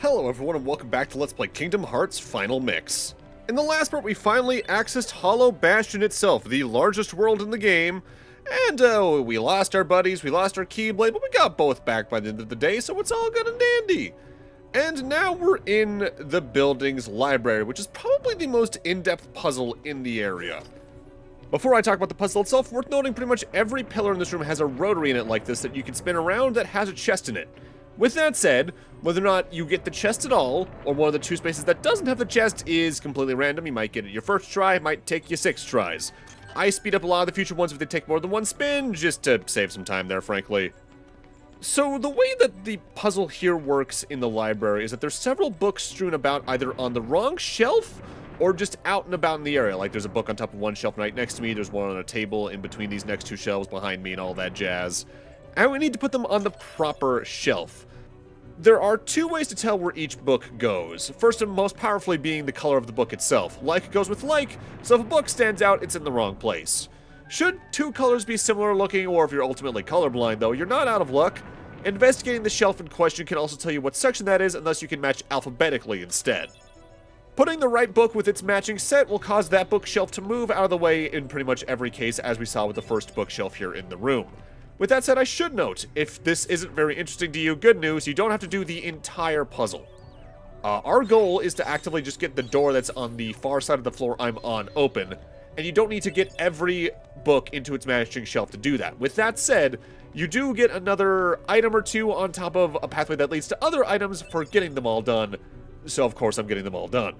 Hello everyone and welcome back to Let's Play Kingdom Hearts Final Mix. In the last part we finally accessed Hollow Bastion itself, the largest world in the game, and we lost our buddies, we lost our Keyblade, but we got both back by the end of the day, so it's all good and dandy. And now we're in the building's library, which is probably the most in-depth puzzle in the area. Before I talk about the puzzle itself, worth noting pretty much every pillar in this room has a rotary in it like this that you can spin around that has a chest in it. With that said, whether or not you get the chest at all, or one of the two spaces that doesn't have the chest is completely random. You might get it your first try, it might take you 6 tries. I speed up a lot of the future ones if they take more than one spin, just to save some time there, frankly. So the way that the puzzle here works in the library is that there's several books strewn about either on the wrong shelf, or just out and about in the area. Like there's a book on top of one shelf right next to me, there's one on a table in between these next two shelves behind me and all that jazz. And we need to put them on the proper shelf. There are 2 ways to tell where each book goes. First and most powerfully being the color of the book itself. Like goes with like, so if a book stands out, it's in the wrong place. Should 2 colors be similar looking, or if you're ultimately colorblind though, you're not out of luck. Investigating the shelf in question can also tell you what section that is, unless you can match alphabetically instead. Putting the right book with its matching set will cause that bookshelf to move out of the way in pretty much every case, as we saw with the first bookshelf here in the room. With that said, I should note, if this isn't very interesting to you, good news, you don't have to do the entire puzzle. Our goal is to actively just get the door that's on the far side of the floor I'm on open, and you don't need to get every book into its matching shelf to do that. With that said, you do get another item or 2 on top of a pathway that leads to other items for getting them all done, so of course I'm getting them all done.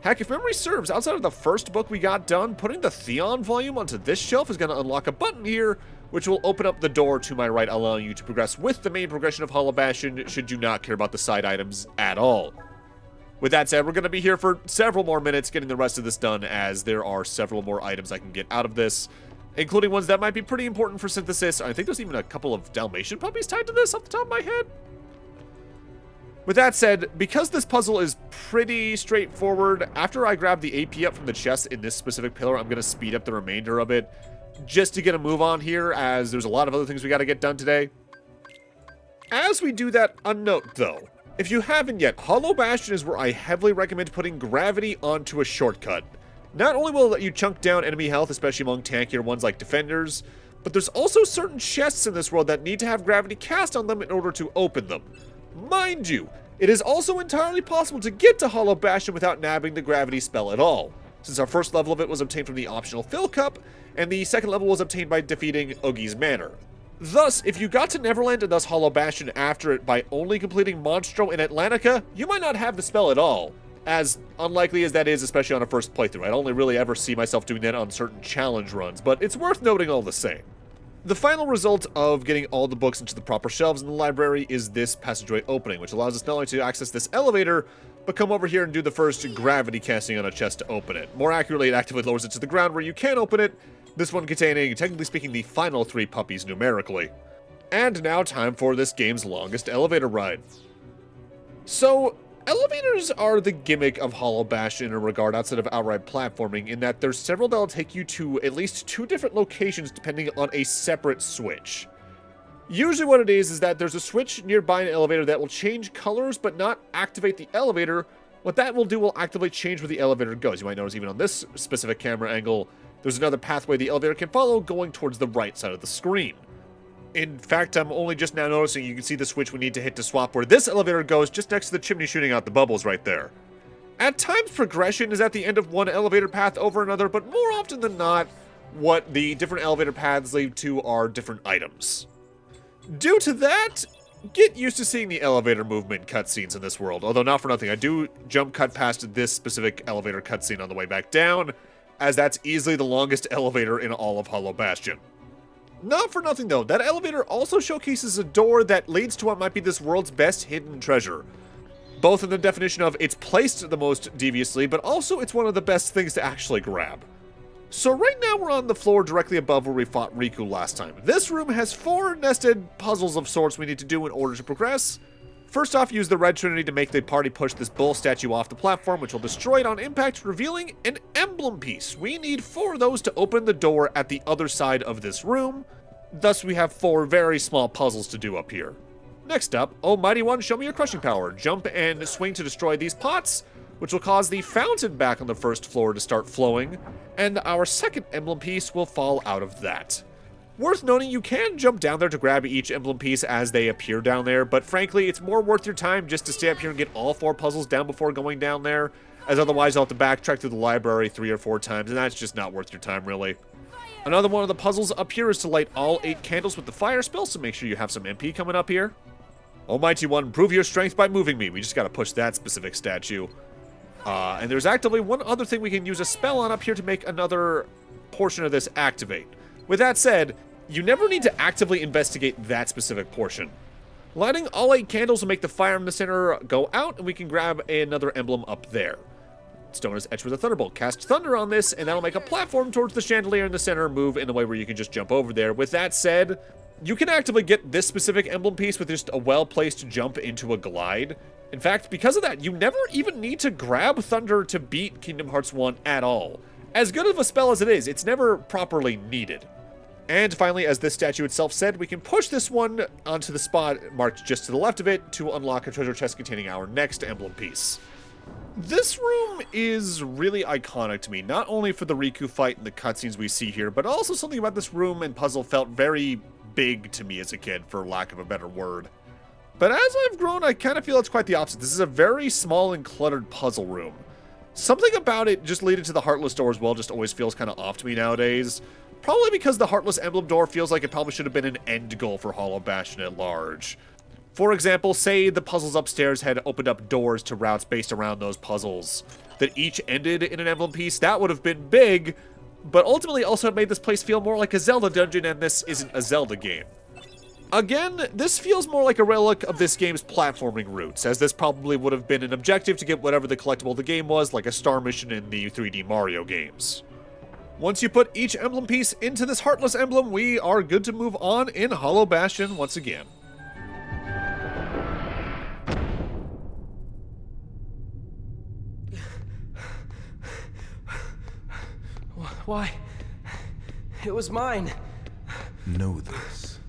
Heck, if memory serves, outside of the first book we got done, putting the Theon volume onto this shelf is going to unlock a button here, which will open up the door to my right, allowing you to progress with the main progression of Hollow Bastion, should you not care about the side items at all. With that said, we're going to be here for several more minutes getting the rest of this done, as there are several more items I can get out of this, including ones that might be pretty important for synthesis. I think there's even a couple of Dalmatian puppies tied to this off the top of my head. With that said, because this puzzle is pretty straightforward, after I grab the AP up from the chest in this specific pillar, I'm going to speed up the remainder of it, just to get a move on here, as there's a lot of other things we got to get done today. As we do that, a note though. If you haven't yet, Hollow Bastion is where I heavily recommend putting gravity onto a shortcut. Not only will it let you chunk down enemy health, especially among tankier ones like defenders, but there's also certain chests in this world that need to have gravity cast on them in order to open them. Mind you, it is also entirely possible to get to Hollow Bastion without nabbing the gravity spell at all, since our first level of it was obtained from the optional Fill Cup, and the second level was obtained by defeating Oogie's Manor. Thus, if you got to Neverland and thus Hollow Bastion after it by only completing Monstro in Atlantica, you might not have the spell at all. As unlikely as that is, especially on a first playthrough. I'd only really ever see myself doing that on certain challenge runs, but it's worth noting all the same. The final result of getting all the books into the proper shelves in the library is this passageway opening, which allows us not only to access this elevator, but come over here and do the first gravity casting on a chest to open it. More accurately, it actively lowers it to the ground where you can open it, this one containing, technically speaking, the final 3 puppies numerically. And now time for this game's longest elevator ride. So, elevators are the gimmick of Hollow Bastion in a regard outside of outright platforming, in that there's several that'll take you to at least 2 different locations depending on a separate switch. Usually what it is that there's a switch nearby an elevator that will change colors but not activate the elevator. What that will do will actively change where the elevator goes. You might notice even on this specific camera angle, there's another pathway the elevator can follow going towards the right side of the screen. In fact, I'm only just now noticing you can see the switch we need to hit to swap where this elevator goes, just next to the chimney shooting out the bubbles right there. At times, progression is at the end of one elevator path over another, but more often than not, what the different elevator paths lead to are different items. Due to that, get used to seeing the elevator movement cutscenes in this world, although not for nothing, I do jump cut past this specific elevator cutscene on the way back down, as that's easily the longest elevator in all of Hollow Bastion. Not for nothing though, that elevator also showcases a door that leads to what might be this world's best hidden treasure. Both in the definition of it's placed the most deviously, but also it's one of the best things to actually grab. So right now we're on the floor directly above where we fought Riku last time. This room has 4 nested puzzles of sorts we need to do in order to progress. First off, use the Red Trinity to make the party push this bull statue off the platform, which will destroy it on impact, revealing an emblem piece. We need 4 of those to open the door at the other side of this room. Thus, we have 4 very small puzzles to do up here. Next up, oh mighty one, show me your crushing power. Jump and swing to destroy these pots, which will cause the fountain back on the first floor to start flowing, and our second emblem piece will fall out of that. Worth noting, you can jump down there to grab each emblem piece as they appear down there, but frankly, it's more worth your time just to stay up here and get all 4 puzzles down before going down there, as otherwise you'll have to backtrack through the library 3 or 4 times, and that's just not worth your time, really. Another one of the puzzles up here is to light all 8 candles with the fire spell, so make sure you have some MP coming up here. Almighty one, prove your strength by moving me. We just gotta push that specific statue. And there's actively one other thing we can use a spell on up here to make another portion of this activate. With that said, you never need to actively investigate that specific portion. Lighting all 8 candles will make the fire in the center go out, and we can grab another emblem up there. Stone is etched with a thunderbolt. Cast thunder on this, and that'll make a platform towards the chandelier in the center move in a way where you can just jump over there. With that said, you can actively get this specific emblem piece with just a well-placed jump into a glide. In fact, because of that, you never even need to grab Thunder to beat Kingdom Hearts 1 at all. As good of a spell as it is, it's never properly needed. And finally, as this statue itself said, we can push this one onto the spot marked just to the left of it to unlock a treasure chest containing our next emblem piece. This room is really iconic to me, not only for the Riku fight and the cutscenes we see here, but also something about this room and puzzle felt very big to me as a kid, for lack of a better word. But as I've grown, I kind of feel it's quite the opposite. This is a very small and cluttered puzzle room. Something about it just leading to the Heartless door as well just always feels kind of off to me nowadays. Probably because the Heartless Emblem door feels like it probably should have been an end goal for Hollow Bastion at large. For example, say the puzzles upstairs had opened up doors to routes based around those puzzles that each ended in an emblem piece. That would have been big, but ultimately also made this place feel more like a Zelda dungeon, and this isn't a Zelda game. Again, this feels more like a relic of this game's platforming roots, as this probably would have been an objective to get whatever the collectible of the game was, like a star mission in the 3D Mario games. Once you put each emblem piece into this Heartless emblem, we are good to move on in Hollow Bastion once again. Why? It was mine. Know this.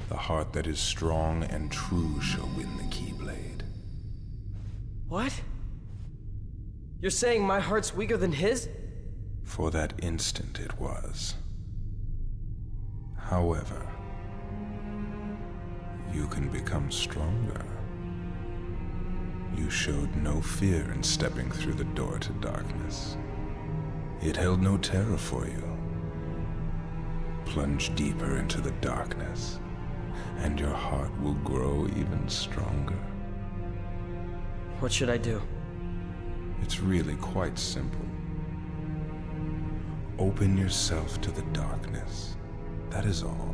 The heart that is strong and true shall win the Keyblade. What? You're saying my heart's weaker than his? For that instant it was. However, you can become stronger. You showed no fear in stepping through the door to darkness. It held no terror for you. Plunge deeper into the darkness, and your heart will grow even stronger. What should I do? It's really quite simple. Open yourself to the darkness. That is all.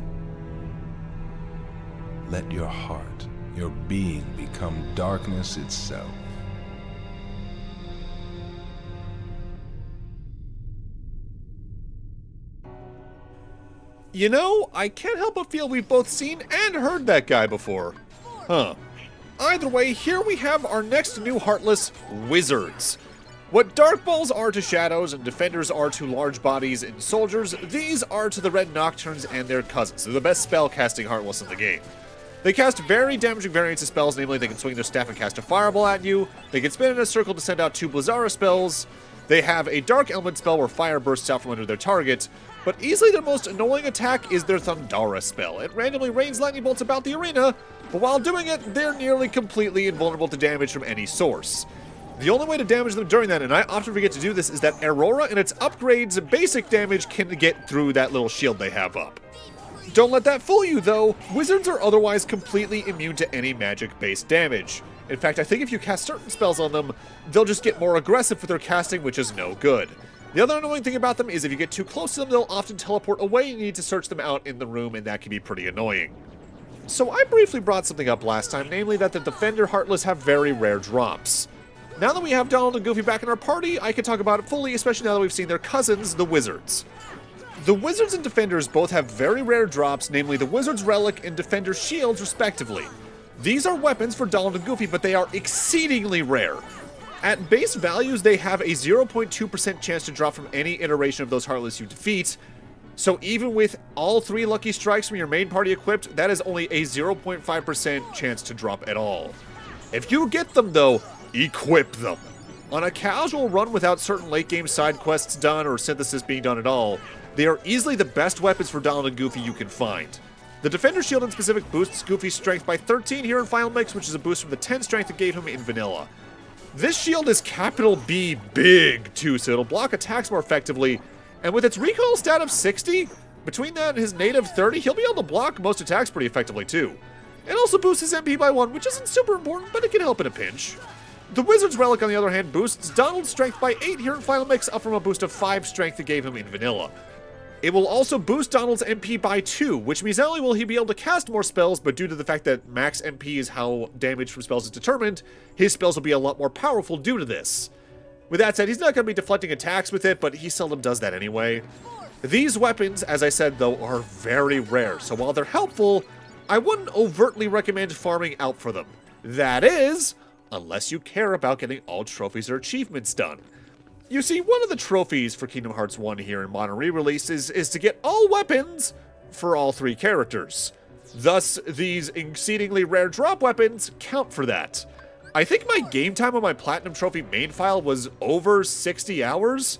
Let your heart, your being, become darkness itself. You know, I can't help but feel we've both seen and heard that guy before. Huh. Either way, here we have our next new Heartless, Wizards. What Dark Balls are to Shadows and Defenders are to large bodies and soldiers, these are to the Red Nocturnes and their cousins. They're the best spell-casting Heartless in the game. They cast very damaging variants of spells, namely they can swing their staff and cast a fireball at you, they can spin in a circle to send out 2 Blizzara spells, they have a Dark Element spell where fire bursts out from under their target, but easily their most annoying attack is their Thundara spell. It randomly rains lightning bolts about the arena, but while doing it, they're nearly completely invulnerable to damage from any source. The only way to damage them during that, and I often forget to do this, is that Aurora and its upgrades basic damage can get through that little shield they have up. Don't let that fool you, though. Wizards are otherwise completely immune to any magic-based damage. In fact, I think if you cast certain spells on them, they'll just get more aggressive with their casting, which is no good. The other annoying thing about them is if you get too close to them, they'll often teleport away and you need to search them out in the room, and that can be pretty annoying. So I briefly brought something up last time, namely that the Defender Heartless have very rare drops. Now that we have Donald and Goofy back in our party, I can talk about it fully, especially now that we've seen their cousins, the Wizards. The Wizards and Defenders both have very rare drops, namely the Wizard's Relic and Defender's Shields, respectively. These are weapons for Donald and Goofy, but they are exceedingly rare. At base values, they have a 0.2% chance to drop from any iteration of those Heartless you defeat, So even with all 3 lucky strikes from your main party equipped, that is only a 0.5% chance to drop at all. If you get them though, equip them. On a casual run without certain late game side quests done or synthesis being done at all, they are easily the best weapons for Donald and Goofy you can find. The Defender Shield in specific boosts Goofy's strength by 13 here in Final Mix, which is a boost from the 10 strength it gave him in Vanilla. This shield is capital B big too, so it'll block attacks more effectively, and with its recoil stat of 60, between that and his native 30, he'll be able to block most attacks pretty effectively too. It also boosts his MP by 1, which isn't super important, but it can help in a pinch. The Wizard's Relic, on the other hand, boosts Donald's strength by 8 here in Final Mix, up from a boost of 5 strength it gave him in Vanilla. It will also boost Donald's MP by 2, which means not only will he be able to cast more spells, but due to the fact that max MP is how damage from spells is determined, his spells will be a lot more powerful due to this. With that said, he's not going to be deflecting attacks with it, but he seldom does that anyway. These weapons, as I said though, are very rare, so while they're helpful, I wouldn't overtly recommend farming out for them. That is, unless you care about getting all trophies or achievements done. You see, one of the trophies for Kingdom Hearts 1 here in Modern Re-Release is to get all weapons for all 3 characters. Thus, these exceedingly rare drop weapons count for that. I think my game time on my Platinum Trophy main file was over 60 hours,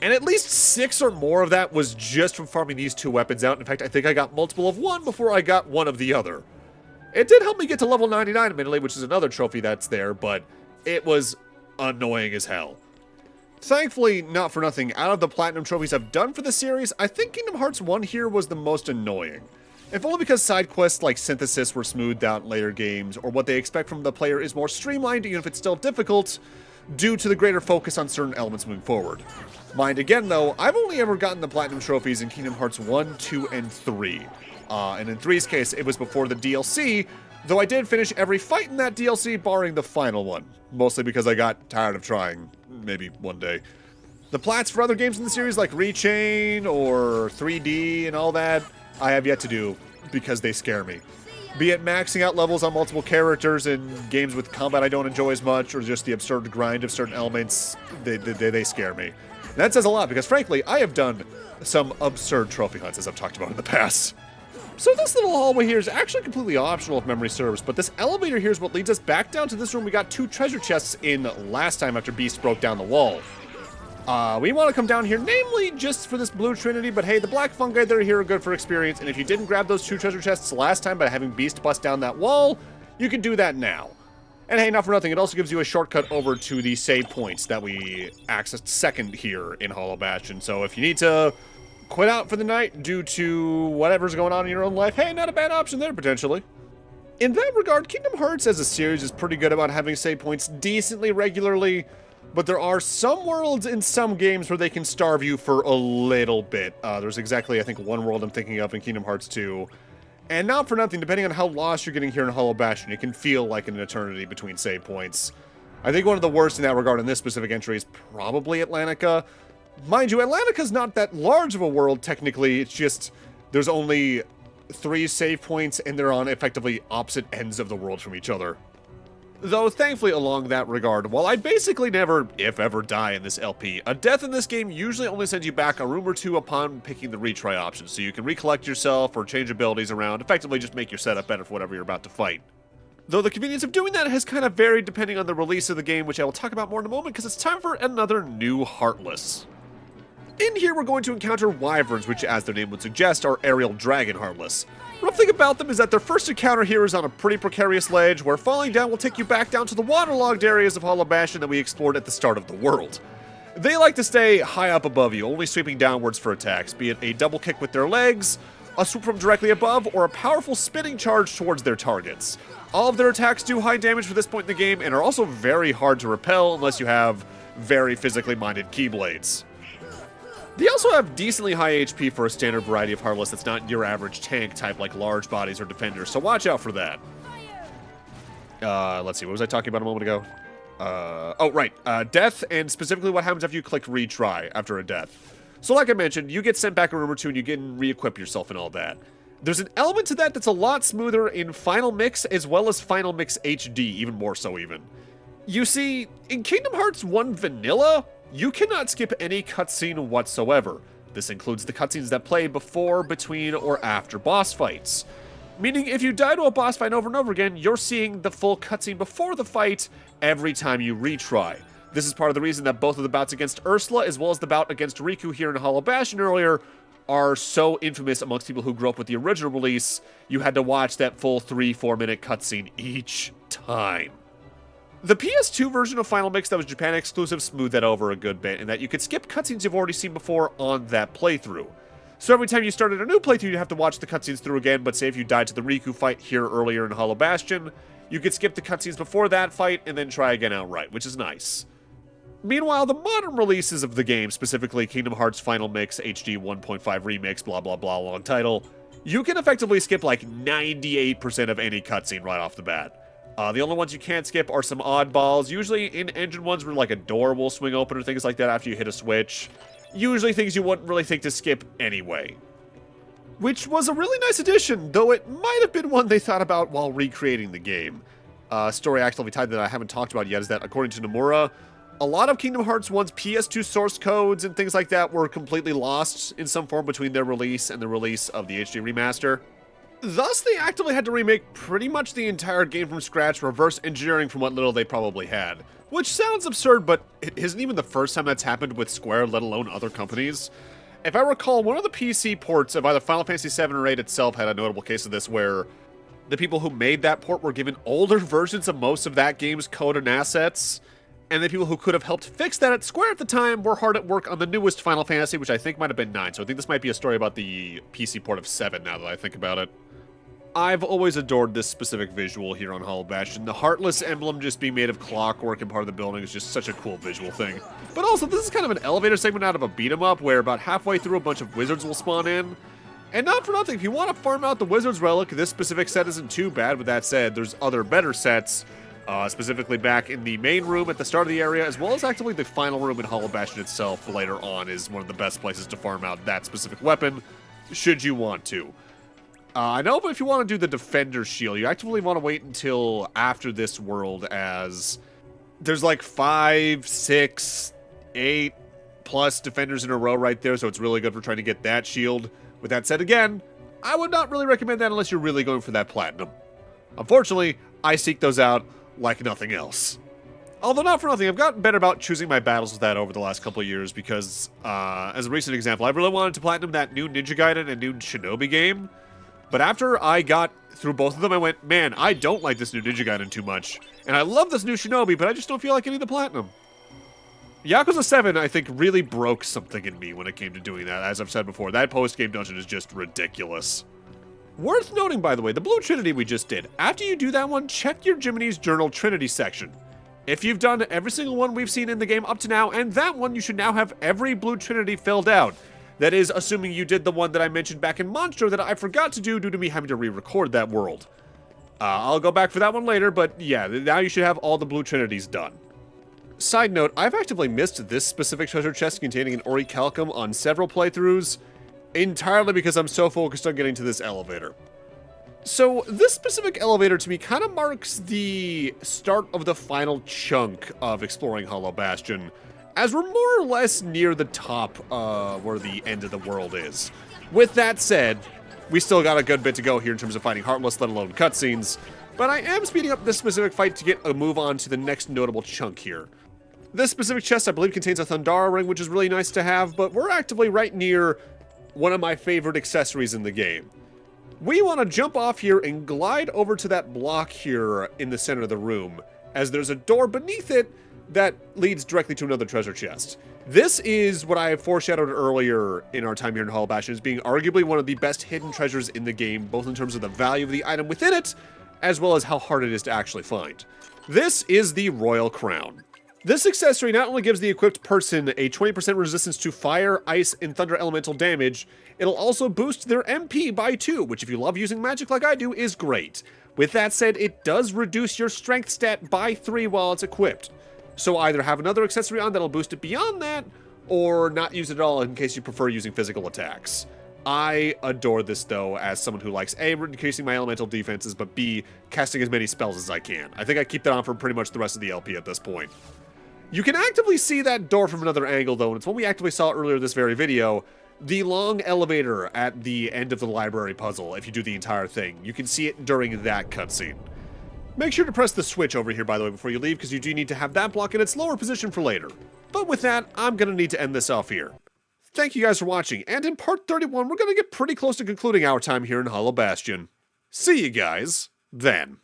and at least 6 or more of that was just from farming these 2 weapons out. In fact, I think I got multiple of one before I got one of the other. It did help me get to level 99 admittedly, which is another trophy that's there, but it was annoying as hell. Thankfully, not for nothing, out of the Platinum trophies I've done for the series, I think Kingdom Hearts 1 here was the most annoying. If only because side quests like Synthesis were smoothed out in later games, or what they expect from the player is more streamlined even if it's still difficult, due to the greater focus on certain elements moving forward. Mind again though, I've only ever gotten the Platinum trophies in Kingdom Hearts 1, 2, and 3. And in 3's case, it was before the DLC, though I did finish every fight in that DLC barring the final one, mostly because I got tired of trying. Maybe one day. The plats for other games in the series like Rechain or 3D and all that, I have yet to do because they scare me. Be it maxing out levels on multiple characters in games with combat I don't enjoy as much, or just the absurd grind of certain elements, they scare me. And that says a lot because frankly, I have done some absurd trophy hunts as I've talked about in the past. So this little hallway here is actually completely optional if memory serves, but this elevator here is what leads us back down to this room we got 2 treasure chests in last time after Beast broke down the wall. We want to come down here, namely just for this blue trinity, but hey, the black fungi that are here are good for experience, and if you didn't grab those 2 treasure chests last time by having Beast bust down that wall, you can do that now. And hey, not for nothing, it also gives you a shortcut over to the save points that we accessed second here in Hollow Bastion, so if you need to quit out for the night due to whatever's going on in your own life, hey, not a bad option there, potentially. In that regard, Kingdom Hearts as a series is pretty good about having save points decently regularly, but there are some worlds in some games where they can starve you for a little bit. There's exactly, I think, one world I'm thinking of in Kingdom Hearts 2. And not for nothing, depending on how lost you're getting here in Hollow Bastion, it can feel like an eternity between save points. I think one of the worst in that regard in this specific entry is probably Atlantica. Mind you, Atlantica's not that large of a world, technically. It's just, there's only 3 save points, and they're on effectively opposite ends of the world from each other. Though, thankfully, along that regard, while I basically never, if ever, die in this LP, a death in this game usually only sends you back a room or 2 upon picking the retry option, so you can recollect yourself or change abilities around, effectively just make your setup better for whatever you're about to fight. Though the convenience of doing that has kind of varied depending on the release of the game, which I will talk about more in a moment, because it's time for another new Heartless. In here, we're going to encounter wyverns, which, as their name would suggest, are aerial dragon heartless. Rough thing about them is that their first encounter here is on a pretty precarious ledge, where falling down will take you back down to the waterlogged areas of Hollow Bastion that we explored at the start of the world. They like to stay high up above you, only sweeping downwards for attacks, be it a double kick with their legs, a swoop from directly above, or a powerful spinning charge towards their targets. All of their attacks do high damage for this point in the game, and are also very hard to repel unless you have very physically minded Keyblades. They also have decently high HP for a standard variety of Heartless that's not your average tank type like large bodies or defenders, so watch out for that. Let's see, what was I talking about a moment ago? Oh, right, death, and specifically what happens after you click retry after a death. So like I mentioned, you get sent back a room or 2 and you get and re-equip yourself and all that. There's an element to that that's a lot smoother in Final Mix as well as Final Mix HD, even more so even. You see, in Kingdom Hearts 1 Vanilla, you cannot skip any cutscene whatsoever. This includes the cutscenes that play before, between, or after boss fights. Meaning if you die to a boss fight over and over again, you're seeing the full cutscene before the fight every time you retry. This is part of the reason that both of the bouts against Ursula, as well as the bout against Riku here in Hollow Bastion earlier, are so infamous amongst people who grew up with the original release. You had to watch that full 3-4 minute cutscene each time. The PS2 version of Final Mix that was Japan exclusive smoothed that over a good bit, in that you could skip cutscenes you've already seen before on that playthrough. So every time you started a new playthrough, you'd have to watch the cutscenes through again, but say if you died to the Riku fight here earlier in Hollow Bastion, you could skip the cutscenes before that fight and then try again outright, which is nice. Meanwhile, the modern releases of the game, specifically Kingdom Hearts Final Mix HD 1.5 Remix, blah blah blah, long title, you can effectively skip like 98% of any cutscene right off the bat. The only ones you can't skip are some oddballs, usually in engine ones where like a door will swing open or things like that after you hit a switch. Usually things you wouldn't really think to skip anyway. Which was a really nice addition, though it might have been one they thought about while recreating the game. Story actively tied that I haven't talked about yet is that, according to Nomura, a lot of Kingdom Hearts 1's PS2 source codes and things like that were completely lost in some form between their release and the release of the HD remaster. Thus, they actively had to remake pretty much the entire game from scratch, reverse engineering from what little they probably had. Which sounds absurd, but it isn't even the first time that's happened with Square, let alone other companies. If I recall, one of the PC ports of either Final Fantasy VII or 8 itself had a notable case of this, where the people who made that port were given older versions of most of that game's code and assets, and the people who could have helped fix that at Square at the time were hard at work on the newest Final Fantasy, which I think might have been 9, so I think this might be a story about the PC port of 7 now that I think about it. I've always adored this specific visual here on Hollow Bastion. The Heartless emblem just being made of clockwork and part of the building is just such a cool visual thing. But also, this is kind of an elevator segment out of a beat-em-up where about halfway through a bunch of wizards will spawn in. And not for nothing, if you want to farm out the Wizard's Relic, this specific set isn't too bad. With that said, there's other better sets, specifically back in the main room at the start of the area, as well as actually the final room in Hollow Bastion itself later on is one of the best places to farm out that specific weapon, should you want to. I know, but if you want to do the Defender's Shield, you actively want to wait until after this world, as there's like 5, 6, 8 plus Defenders in a row right there, so it's really good for trying to get that shield. With that said, again, I would not really recommend that unless you're really going for that platinum. Unfortunately, I seek those out like nothing else. Although not for nothing, I've gotten better about choosing my battles with that over the last couple of years because, as a recent example, I really wanted to platinum that new Ninja Gaiden and new Shinobi game. But after I got through both of them, I went, man, I don't like this new Ninja Gaiden too much. And I love this new Shinobi, but I just don't feel like getting the platinum. Yakuza 7, I think, really broke something in me when it came to doing that. As I've said before, that post-game dungeon is just ridiculous. Worth noting, by the way, the Blue Trinity we just did. After you do that one, check your Jiminy's Journal Trinity section. If you've done every single one we've seen in the game up to now, and that one, you should now have every Blue Trinity filled out. That is, assuming you did the one that I mentioned back in Monstro that I forgot to do due to me having to re-record that world. I'll go back for that one later, but yeah, now you should have all the Blue Trinities done. Side note, I've actively missed this specific treasure chest containing an Orichalcum on several playthroughs, entirely because I'm so focused on getting to this elevator. So, this specific elevator to me kind of marks the start of the final chunk of exploring Hollow Bastion, as we're more or less near the top where the end of the world is. With that said, we still got a good bit to go here in terms of fighting Heartless, let alone cutscenes, but I am speeding up this specific fight to get a move on to the next notable chunk here. This specific chest, I believe, contains a Thundara ring, which is really nice to have, but we're actively right near one of my favorite accessories in the game. We want to jump off here and glide over to that block here in the center of the room, as there's a door beneath it that leads directly to another treasure chest. This is what I foreshadowed earlier in our time here in Hollow Bastion as being arguably one of the best hidden treasures in the game, both in terms of the value of the item within it, as well as how hard it is to actually find. This is the Royal Crown. This accessory not only gives the equipped person a 20% resistance to fire, ice, and thunder elemental damage, it'll also boost their MP by 2, which if you love using magic like I do, is great. With that said, it does reduce your strength stat by 3 while it's equipped. So either have another accessory on that'll boost it beyond that, or not use it at all in case you prefer using physical attacks. I adore this, though, as someone who likes A, increasing my elemental defenses, but B, casting as many spells as I can. I think I keep that on for pretty much the rest of the LP at this point. You can actively see that door from another angle, though, and it's one we actively saw earlier this very video. The long elevator at the end of the library puzzle, if you do the entire thing, you can see it during that cutscene. Make sure to press the switch over here, by the way, before you leave, because you do need to have that block in its lower position for later. But with that, I'm going to need to end this off here. Thank you guys for watching, and in part 31, we're going to get pretty close to concluding our time here in Hollow Bastion. See you guys then.